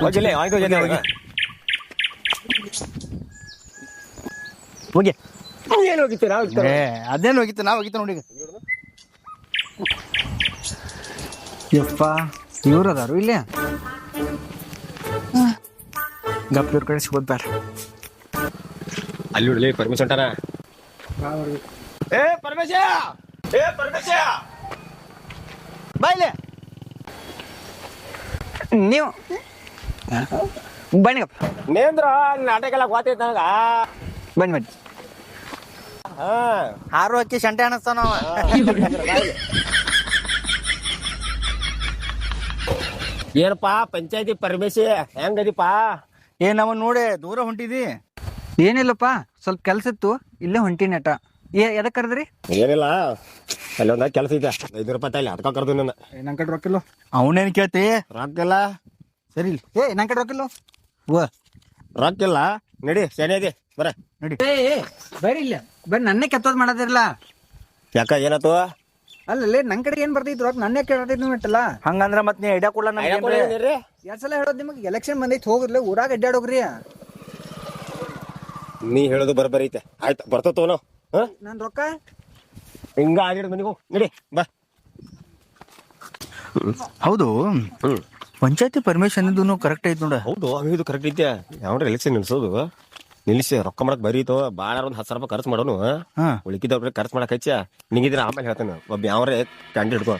ಹೋಗಿಲ್ಲ ಆಯ್ತು ಜೊತೆ ಹೋಗಿ ಹೋಗಿ ಏನು ಹೋಗಿತ್ತು ಅದೇನು ಹೋಗಿತ್ತು ನಾವು ಹೋಗಿತ್ತು ನೋಡಿ ಯಪ್ಪ ಇವ್ರು ಅದಾರು ಇಲ್ಲೇ ಗಪ್ ಇವ್ರ ಕಡೆ ಸಿಗೋದ್ ಬೇಡ ಅಲ್ಲಿ ನೋಡಲಿ ಪರಮೇಶ್ ಹೊಂಟಾನ ಪರಮೇಶ ಬಾಯ್ಲೆ ನೀವು ಬನ್ನಿ ನೇಂದ್ರ ನಾಟಕ ಎಲ್ಲ ಗೊತ್ತೈತ ನನಗ ಬನ್ನಿ ಬನ್ನಿ ಹಾರು ಅಕ್ಕಿ ಶಂಟೆ ಅನಿಸ್ತಾವ ನಾವು ಏನಪ್ಪಾ ಪಂಚಾಯತಿ ಪರಮೇಶಿ ಹೆಂಗದಿಪಾ ನಮ್ಮ ನೋಡಿ ದೂರ ಹೊಂಟಿದಿ ಏನಿಲ್ಲಪ್ಪ ಸ್ವಲ್ಪ ಕೆಲ್ಸ ಇತ್ತು ಇಲ್ಲೇ ಹೊಂಟಿ ನಟ ಎದಕ್ ಕರೆದ್ರಿ ಏನಿಲ್ಲ ಅಲ್ಲಿ ಒಂದ ಕೆಲಸ ಐತೆ 500 ರೂಪಾಯಿ ತಾಯಿಲ್ಲ ಅದಕ್ಕ ಕರ್ದು ನನ್ನ ನನ್ ಕಡೆ ರೊಕ್ಕಿಲ್ಲ ಅವನೇನ್ ಕೇಳ್ತಿ ರೊಕ್ಕಿಲ್ಲ ಸರಿ ನನ್ ಕಡೆ ರೊಕ್ಕಿಲ್ಲ ರೊಕ್ಕಿಲ್ಲ ನಡಿ ಶನಿ ಇದೆ ಬರ ನಡಿ ಬರ್ರಿ ಇಲ್ಲ ಬರ್ರಿ ನನ್ನೇ ಕೆತ್ತೋದ್ ಮಾಡೋದಿರಲ್ಲ ಯಾಕ ಏನಾತು ಅಲ್ಲೇ ನನ್ ಕಡೆ ಏನ್ ಬರ್ತೈತಿ ರೊಕ್ಕ ನನ್ನೇ ಕೇಳತೈತಿ ನೀವು ಇಟ್ಟಲ್ಲ ಹಂಗಂದ್ರ ಮತ್ ನೀ ಐಡಿಯಾ ಕೊಡ್ಲ ಎರಡ್ ಸಲ ಹೇಳೋದ್ ನಿಮಗೆ ಎಲೆಕ್ಷನ್ ಬಂದೈತಿ ಹೋಗ್ರಲ್ಲ ಊರಾಗ ಅಡ್ಡಾಡೋಗ್ರಿ ನೀ ಹೇಳೋದು ಬರ್ಬರಿ ಐತೆ ಆಯ್ತು ಬರ್ತೋ ನಾವು ನನ್ ರೊಕ್ಕ ಹಿಂಗ ಆಗಿರೋದು ಮನಿಗೂ ನಡಿ ಬಾ ಹೌದು ಪಂಚಾಯತಿ ಪರ್ಮಿಷನ್ ಇದು ಕರೆಕ್ಟ್ ಐತಿ ನೋಡ ಹೌದು ಇದು ಕರೆಕ್ಟ್ ಐತೆ ಯಾವ್ರ ಎಲೆಕ್ಷನ್ ನಿಲ್ಸೋದು ನಿಲ್ಲಿಸಿ ರೊಕ್ಕ ಮಾಡಕ್ ಬರೀತೋ ಬಾಳ ಒಂದ್ 10,000 ರೂಪಾಯಿ ಖರ್ಚು ಮಾಡೋನು ಉಳಿಕಿದವ್ರ ಖರ್ಚು ಮಾಡಕ್ ಹಚ್ಚ ನಿಂಗಿದ್ರೆ ಆಮೇಲೆ ಹೇಳ್ತಾನೆ ಒಬ್ಬ ಯಾವ್ರೆ ಕ್ಯಾಂಡಿ ಹಿಡ್ಕೊ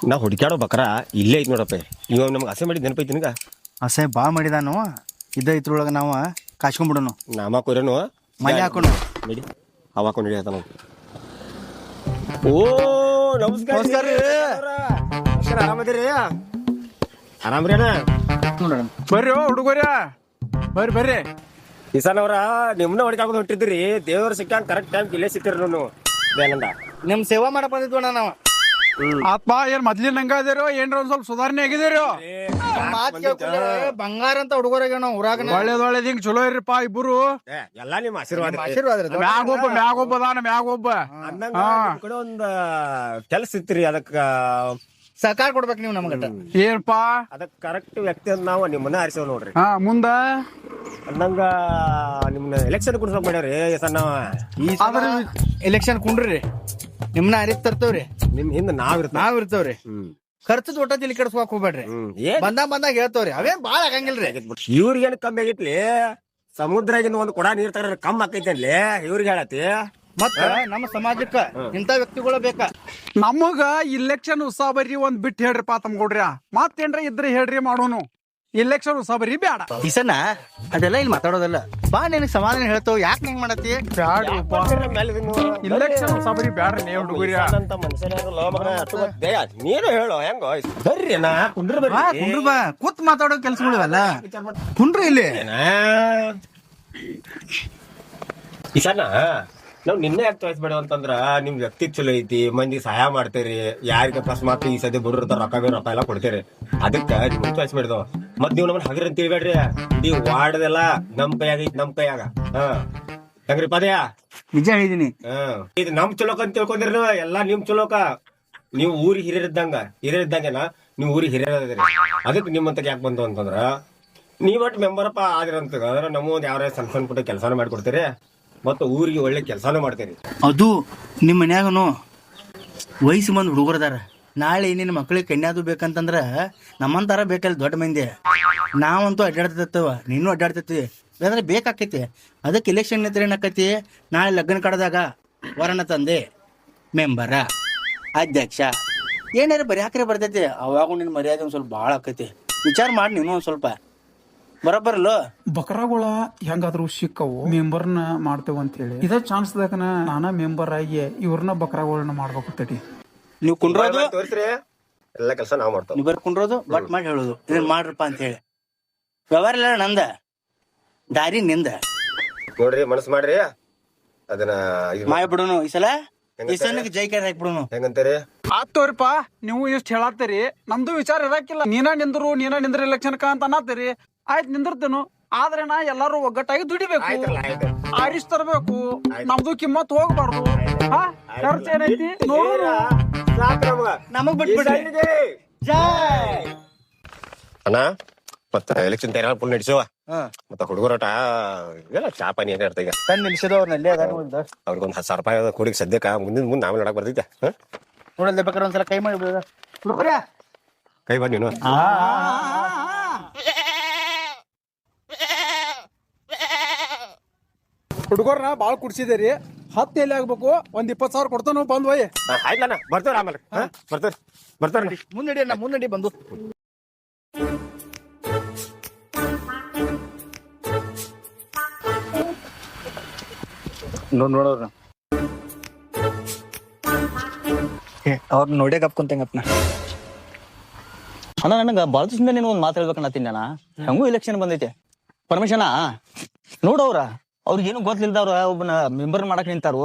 ನಾ ಹುಡುಕ್ಯಾಡೋ ಬಕ್ರ ಇಲ್ಲೇ ಐತಿ ನೋಡಪ್ಪ ಇವಾಗ ನಮ್ಗೆ ಹಸೆ ಮಾಡಿದ್ ನೆನಪೈತಿ ನಿನಗ ಅಸಹ್ಯ ಬಾ ಮಾಡಿದಾನು ಇದ್ರೊಳಗ ನಾವು ಕಾಸ್ಕೊಂಡ್ಬಿಡೋನು ನಾಮ ಕೊರೇನು ಮನೆ ಹಾಕೊಂಡು ನಡಿ ಅವ ಹಾಕೊಂಡು ನಡಿ ಹೇಳ್ತಾನ ಓ ನಮಸ್ಕಾರ ಆರಾಮದಿರಿ ಆರಾಮ್ರಿ ಅಣ್ಣ ಬರ್ರಿ ಹುಡುಗರ ಬರ್ರಿ ಕಿಸಾನವ್ರ ನಿಮ್ನ ಹೊಡ್ಕಾಕೋದು ಹೊಂಟಿದ್ರಿ ದೇವ್ರ ಸಿಕ್ಕಂಗ್ ಕರೆಕ್ಟ್ ಟೈಮ್ ಇಲ್ಲೇ ಸಿಕ್ತಿರಿ ನೀವು ಬೇನಂದ ನಿಮ್ ಸೇವಾ ಮಾಡಕ್ ಬಂದಿದ್ವಣ್ಣ ನಾವು ಆತ್ಮ ಏನ್ ಮೊದ್ಲಿನ ಹಂಗ ಅದೇರೋ ಏನ್ರ ಒಂದ್ ಸ್ವಲ್ಪ ಸುಧಾರಣೆ ಆಗಿದೇರೋ ಬಂಗಾರ ಅಂತ ಹುಡುಗರಾಗ ನಾವು ಊರಾಗ ಒಳ್ಳೇದ್ ಹಿಂಗ್ ಚಲೋ ಇರ್ರಿಪ್ಪ ಇಬ್ಬರು ಎಲ್ಲಾ ನಿಮ್ ಆಶೀರ್ವಾದ ಮ್ಯಾಗೊಬ್ಬ ಕಡೆ ಒಂದ್ ಕೆಲ್ಸ ಇತ್ರಿ ಅದಕ್ಕ ಸಹಕಾರ ಕೊಡ್ಬೇಕು ನೀವು ನಮ್ಗಟ್ಟ ಏನಪ್ಪಾ ಅದಕ್ ಕರೆಕ್ಟ್ ವ್ಯಕ್ತಿ ಅಂತ ನಾವು ನಿಮ್ಮನ್ನ ಆರಿಸೇವ್ ನೋಡ್ರಿ ಮುಂದ ಅಂದಂಗ ನಿಮ್ನ ಎಲೆಕ್ಷನ್ ಕುಡ್ಸಕ್ ಮಾಡ್ಯಾವ್ರಿ ಸಣ್ಣ ಎಲೆಕ್ಷನ್ ಕುಂಡ್ರಿ ನಿಮ್ನ ಅರಿತ್ ತರ್ತೇವ್ರಿ ನಿಮ್ ಹಿಂದ ನಾವ್ ಇರ್ತೇವ್ರಿ ಖರ್ಚದ ಒಟ್ಟ ತಿಳಿ ಕೆಡ್ಸ್ಕೊಕ್ ಹೋಗ್ಬೇಡ್ರಿ ಬಂದಾಗ ಹೇಳ್ತೇವ್ರಿ ಅವೇನ್ ಬಾಳ ಆಗಂಗಿಲ್ರಿ ಇವ್ರಿಗೇನ್ ಕಮ್ಮಿ ಆಗೈತ್ಲಿ ಸಮುದ್ರಗಿಂದ ಒಂದ್ ಕೊಡ ನೀರ್ ತಗೊಂಡ್ರೆ ಕಮ್ಮಿ ಆಕೈತಿ ಅನ್ಲಿ ಇವ್ರಿಗೆ ಹೇಳತಿ ಮತ್ತ ನಮ್ಮ ಸಮಾಜಕ್ಕ ಇಂತ ವ್ಯಕ್ತಿಗಳು ಬೇಕ ನಮಗ ಇಲೆಕ್ಷನ್ ಉತ್ಸಾಹ ಬರ್ರಿ ಒಂದ್ ಬಿಟ್ಟು ಹೇಳ್ರಿಪ್ಪ ತಮ್ಗೊಡ್ರಿ ಮತ್ತೇನ್ರ ಇದ್ರೆ ಹೇಳ್ರಿ ಮಾಡೋನು ಇಲೆಕ್ಷನ್ ಉತ್ಸಾಹ ಬರ್ರಿ ಬ್ಯಾಡ ಈಸನ ಅದೆಲ್ಲ ಇಲ್ಲಿ ಮಾತಾಡೋದಲ್ಲ ಬಾ ನಿನಗ್ ಸಮಾಧಾನ ಹೇಳ್ತಾವ ಯಾಕೆ ಹೆಂಗ್ ಮಾಡತ್ತಿ ಇಲೆಕ್ಷನ್ ಉತ್ಸಾಹ ಬರ್ರಿ ಬ್ಯಾಡ್ರಿ ನೀವು ಹುಡುಗರಿ ಅಂತ ನೀನು ಹೇಳೋ ಹೆಂಗ ಬರ್ರಿ ನಾ ಕುಂಡ್ರ ಕುಂಡ್ರು ಬಾ ಕೂತ್ ಮಾತಾಡೋ ಕೆಲ್ಸಗಳು ಅಲ್ಲ ಕುಂಡ್ರು ಇಲ್ಲಿ ಈಶಾನ ನಾವ್ ನಿನ್ನೆ ಯಾಕೆ ತೋರಿಸ್ಬೇಡ ಅಂತಂದ್ರ ನಿಮ್ ವ್ಯಕ್ತಿ ಚಲೋ ಐತಿ ಮಂದಿ ಸಹಾಯ ಮಾಡ್ತೇರಿ ಯಾರಿಗೆ ಅಕಸ್ಮಾತ್ ಈ ಸದ್ಯ ಬಡ್ರ ರೊಕ್ಕ ಎಲ್ಲ ಕೊಡ್ತೇರಿ ಅದಕ್ಕ ನಿಮ್ ತೋರಿಸ್ಬೇಡ್ದು ಮತ್ ನೀವ್ ನಮ್ಮನ್ನ ಹಗರ್ ಅಂತ ತಿಳ್ಬೇಡ್ರಿ ನೀವ್ ವಾರ್ಡ್ದೆಲ್ಲ ನಮ್ ಕೈಯಾಗ ಐತಿ ನಮ್ ಕೈಯಾಗ ಹೆಂಗ್ರಿ ಪದಯ ನಿಜ ಹೇಳಿದೀನಿ ಇದು ನಮ್ ಚಲೋಕ ಅಂತ ತಿಳ್ಕೊಂಡ್ರಿ ನೀವು ಎಲ್ಲಾ ನಿಮ್ ಚಲೋಕ ನೀವು ಊರಿಗೆ ಹಿರಿಯರಿದ್ದಂಗೆನ ನೀವ್ ಊರಿಗೆ ಹಿರಿಯರದ್ರಿ ಅದಕ್ಕೆ ನಿಮ್ಮಂತ ಯಾಕೆ ಬಂತು ಅಂತಂದ್ರ ನೀವ್ ಒಟ್ಟು ಮೆಂಬರಪ್ಪ ಆದಿರಂತಂದ್ರ ನಮ್ಮ ಒಂದ್ ಯಾವ ಸಣ್ಣ ಪುಟ್ಟ ಕೆಲಸನ ಮಾಡ್ಕೊಡ್ತೀರಿ ಮತ್ತ ಊರಿಗೆ ಒಳ್ಳೆ ಕೆಲಸನೂ ಮಾಡ್ತೇರಿ ಅದು ನಿಮ್ ಮನ್ಯಾಗನು ವಯಸ್ಸು ಮಂದಿ ಹುಡುಗರದಾರ ನಾಳೆ ನಿನ್ನ ಮಕ್ಳಿಗೆ ಕನ್ಯಾದು ಬೇಕಂತಂದ್ರ ನಮ್ಮಂತಾರ ಬೇಕಲ್ಲ ದೊಡ್ಡ ಮಂದಿ ನಾವಂತೂ ಅಡ್ಡಾಡ್ತಿರ್ತವ ನೀನು ಅಡ್ಡಾಡ್ತೈತಿ ಯಾಕಂದ್ರೆ ಬೇಕಾಕೈತಿ ಅದಕ್ಕೆ ಇಲೆಕ್ಷನ್ ಏನಾಕೈತಿ ನಾಳೆ ಲಗ್ನ ಕಡದಾಗ ವರಣ ತಂದೆ ಮೆಂಬರ ಅಧ್ಯಕ್ಷ ಏನಾರ ಬರ್ಯಾಕ್ರೆ ಬರ್ತೈತಿ ಅವಾಗ ನಿನ್ನ ಮರ್ಯಾದೆ ಒಂದ್ ಸ್ವಲ್ಪ ಭಾಳ ಆಕೈತಿ ವಿಚಾರ ಮಾಡಿ ನೀನು ಒಂದ್ ಸ್ವಲ್ಪ ಬರಬರಲ್ಲ ಬಕರಾಗಳ ಹೆಂಗಾದ್ರು ಸಿಕ್ಕವು ಮೆಂಬರ್ನ ಮಾಡ್ತೇವ ಅಂತ ಹೇಳಿ ಇದ ಚಾನ್ಸ್ ದಾಗನ ನಾನ ಮೆಂಬರ್ ಆಗಿ ಇವ್ರನ್ನ ಬಕರಾಗಳನ್ನ ಮಾಡ್ಬೇಕು ತಡಿ ನೀವು ಕುಂಡ್ರೋದು ತೋರಿಸ್ರಿ ಎಲ್ಲ ಕೆಲಸ ನಾವ್ ಮಾಡ್ತೇವೆ ನೀವು ಕುಂಡ್ರೋದು ಬಟ್ ಮಾಡಿ ಹೇಳೋದು ಇದನ್ನ ಮಾಡ್ರಪ್ಪ ಅಂತ ಹೇಳಿ ವ್ಯವಹಾರ ಇಲ್ಲ ನಂದ ದಾರಿ ನಿಂದ ನೋಡ್ರಿ ಮನಸ್ಸು ಮಾಡ್ರಿ ಅದನ್ನ ಮಾಯ ಬಿಡೋನು ಈ ಸಲ ಜೈ ಕೈ ಹಾಕ್ಬಿಡೋನು ಹೆಂಗಂತೀರಿ ಆತೋರಿಪ್ಪ ನೀವು ಇಷ್ಟ ಹೇಳತ್ತೀರಿ ನಮ್ದು ವಿಚಾರ ಇರಾಕಿಲ್ಲ ನೀನ ನಿಂದ್ರ ಎಲೆಕ್ಷನ್ ಅಂತ ಅನ್ನತ್ತೀರಿ ಆಯ್ತು ನಿಂದಿರ್ತೇನು ಆದ್ರೆ ನಾ ಎಲ್ಲಾರು ಒಗ್ಗಟ್ಟಾಗಿ ದುಡಿಬೇಕು ಆರಿಸ್ ತರಬೇಕು ನಮ್ದು ಕಿಮ್ಮತ್ ಹೋಗ್ಬಾರ್ದು ಖರ್ಚು ಏನೈತಿ ನೋಡೋಣ ಸಾಕ್ ನಮಗ. ನಮಗ್ ಈ ಬಿಟ್ಬಿಡ್ರಿ. ಸೈನಿಗೆ. ಜೈ. ಅಣ್ಣ ಮತ್ತ ಎಲೆಕ್ಷನ್ ತಯಾರಿ ಫುಲ್ ನಡೆಸುವ ಮತ್ತ ಹುಡುಗರೋಟ ಎಲ್ಲ ಚಾ ಪಾನಿ ಏನ್ ಇರ್ತ ಈಗ ತಂದ್ ನಿಲ್ಸಿದವ್ರನ್ನ ಅಲ್ಲೇ ಅದಾರ ನೋಡಿದ ಅವ್ರಿಗೊಂದ್ 10,000 ರೂಪಾಯಿ ಕೊಡಿಗೆ ಸದ್ಯಕ್ಕ ಮುಂದಿನ ನಾವ್ ನೋಡಕ್ ಬರ್ತೈತೆ ನೋಡಲ್ದೆ ಬೇಕಾದ್ರೆ ಒಂದ್ಸಲ ಕೈ ಮಾಡಿ ಬಿಡೋದ ಹುಡುಗ್ರ ಕೈ ಬಾ ನೀನು. ಹುಡುಗರ್ನ ಬಾಳ್ ಕುಡ್ಸಿದೇರಿ 10 ಎಲ್ಲಿ ಆಗ್ಬೇಕು ಒಂದ್ 20,000 ಕೊಡ್ತಾನ ಬಂದ್ ಒಯ್. ಆಯ್ತಣ್ಣ ಬರ್ತೇವ್ರ ಆಮೇಲೆ ಬರ್ತಾರ ಮುನ್ನಡಿ ಬಂದು ನೋಡೋರ ಅವ್ರ ನೋಡೇ ಕಪ್ಕೊಂತಂಗಪ್ನ ಅಣ್ಣ ನನಗ ಬಾಳ ದಿವಸದಿಂದ ನೀನು ಒಂದ್ ಮಾತು ಹೇಳ್ಬೇಕನ್ನತ್ತೀನಿ ಅಣ್ಣ. ಹೆಂಗೂ ಎಲೆಕ್ಷನ್ ಬಂದೈತೆ ಪರಮೇಶಣ್ಣ ನೋಡವ್ರ ಅವ್ರಿಗೆ ಏನು ಗೊತ್ತಿಲ್ದವ್ರ ಒಬ್ಬನ ಮೆಂಬರ್ ಮಾಡಕ್ ನಿಂತಾರು,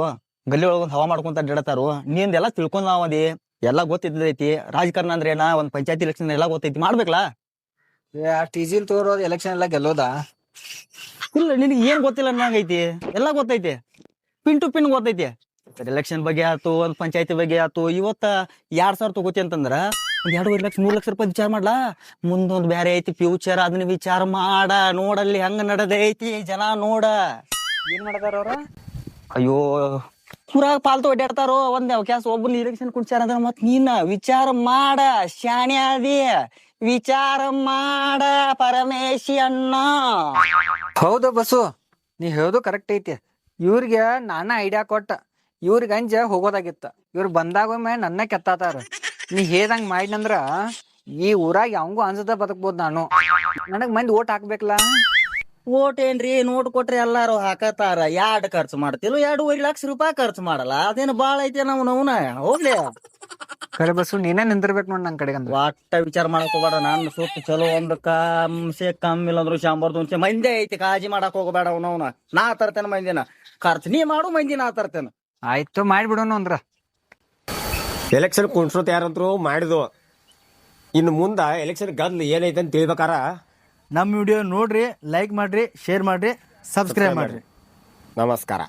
ಗಲ್ಲಿ ಒಳಗೊಂದ್ ಹವಾ ಮಾಡ್ಕೊಂತ ಅಡ್ಡಾಡತಾರು. ನೀಂದೆಲ್ಲ ತಿಳ್ಕೊಂಡ್ ನಾವದಿ ಎಲ್ಲಾ ಗೊತ್ತಿದ್ದೈತಿ. ರಾಜಕಾರಣ ಅಂದ್ರೆ ಏನ, ಒಂದ್ ಪಂಚಾಯತಿ ಎಲೆಕ್ಷನ್ ಎಲ್ಲಾ ಗೊತ್ತೈತಿ, ಮಾಡ್ಬೇಕಲ್ಲ. ಟಿಜಿಲ್ ತೋರೋದ್ ಎಲೆಕ್ಷನ್ ಎಲ್ಲ ಗೆಲ್ಲೋದ ಇಲ್ಲ ನಿನಗೆ ಏನ್ ಗೊತ್ತಿಲ್ಲ ಅನ್ನಂಗೈತಿ, ಎಲ್ಲಾ ಗೊತ್ತೈತಿ, ಪಿನ್ ಟು ಪಿನ್ ಗೊತ್ತೈತಿ. ಎಲೆಕ್ಷನ್ ಬಗ್ಗೆ ಆತು, ಒಂದ್ ಪಂಚಾಯತಿ ಬಗ್ಗೆ ಆತು. ಇವತ್ತ 2,000 ತಗೋತಿ ಅಂತಂದ್ರ ಒಂದ್ 2.5 ಲಕ್ಷ 3 ಲಕ್ಷ ರೂಪಾಯಿ ವಿಚಾರ ಮಾಡ್ಲಾ. ಮುಂದೊಂದ್ ಬ್ಯಾರೆ ಐತಿ ಫ್ಯೂಚರ್, ಅದನ್ನ ವಿಚಾರ ಮಾಡ. ನೋಡಲ್ಲಿ ಹೆಂಗ ನಡೆದೈತಿ ಜನ ನೋಡ. ಏನ್ ಮಾಡದಾರ ಅವ್ರ? ಅಯ್ಯೋ ಊರಾಗ ಪಾಲ್ತು ಅಡ್ಡಾಡ್ತಾರೋ. ಒಂದ್ ಅವಕಾಶ ಒಬ್ಬನ ಇಲೆಕ್ಷನ್ ಕುಡ್ಸ್ಯಾರ ಅಂದ್ರ ಮತ್ ನೀನ ವಿಚಾರ ಮಾಡ. ಶಾಣೆ ಅದಿ, ವಿಚಾರ ಮಾಡ ಪರಮೇಶಿ ಅಣ್ಣ. ಹೌದು ಬಸ್ಸು, ನೀ ಹೇಳೋದು ಕರೆಕ್ಟ್ ಐತಿ. ಇವ್ರಿಗೆ ನಾನ ಐಡಿಯಾ ಕೊಟ್ಟ, ಇವ್ರಿಗೆ ಅಂಜ ಹೋಗೋದಾಗಿತ್ತ. ಇವ್ರು ಬಂದಾಗೊಮ್ಮೆ ನನ್ನ ಕೆತ್ತಾತಾರ. ನೀ ಹೇಳ್ದಂಗ್ ಮಾಡಿನಂದ್ರ ಈ ಊರಾಗ ಯಾವಂಗೂ ಅಂಜದ ಬದುಕ್ಬೋದು ನಾನು. ನನಗ್ ಮಂದಿ ಓಟ್ ಹಾಕ್ಬೇಕಲ್ಲ. ಓಟ್ ಏನ್ರಿ, ನೋಟ್ ಕೊಟ್ರೆ ಎಲ್ಲಾರು ಹಾಕತಾರ. 2 ಖರ್ಚು ಮಾಡ್ತಿಲ್ಲ, 2.5 ಲಕ್ಷ ರೂಪಾಯಿ ಖರ್ಚು ಮಾಡಲ್ಲ. ಅದೇನು ಬಾಳ ಐತಿ ನವ್ನ ಹೋಗ್ಲಿ. ಖರೆ ಬಸ್ಸು, ನೀನೇ ನಿಂದಿರ್ಬೇಕು ನೋಡ್ ನನ್ ಕಡೆಗಂದ್ರ. ಒಟ್ಟ ವಿಚಾರ ಮಾಡಕ್ ಹೋಗ್ಬೇಡ. ನಾನು ಸುತ್ತ ಚಲೋ ಒಂದ್ ಕಮ್ಮಿಲ್ಲ ಅಂದ್ರು 100 ಮಂದಿ ಐತಿ, ಕಾಳಜಿ ಮಾಡಕ್ ಹೋಗಬೇಡ. ಅವನವ್ನ ನಾ ತರ್ತೇನೆ ಮಂದಿನ. ಖರ್ಚು ನೀ ಮಾಡು, ಮಂದಿ ನಾ ತರ್ತೇನೆ. ಆಯ್ತು ಮಾಡ್ಬಿಡೋನು ಅಂದ್ರ. ಎಲೆಕ್ಷನ್ ಕುಣ್ಸೋತ್ ಯಾರಂತ್ರು ಮಾಡಿದ್ವು. ಇನ್ನು ಮುಂದ ಎಲೆಕ್ಷನ್ ಗದ್ಲು ಏನೈತೆ ಅಂತ ತಿಳ್ಬೇಕಾರ ನಮ್ಮ ವಿಡಿಯೋ ನೋಡ್ರಿ, ಲೈಕ್ ಮಾಡ್ರಿ, ಶೇರ್ ಮಾಡ್ರಿ, ಸಬ್ಸ್ಕ್ರೈಬ್ ಮಾಡ್ರಿ. ನಮಸ್ಕಾರ.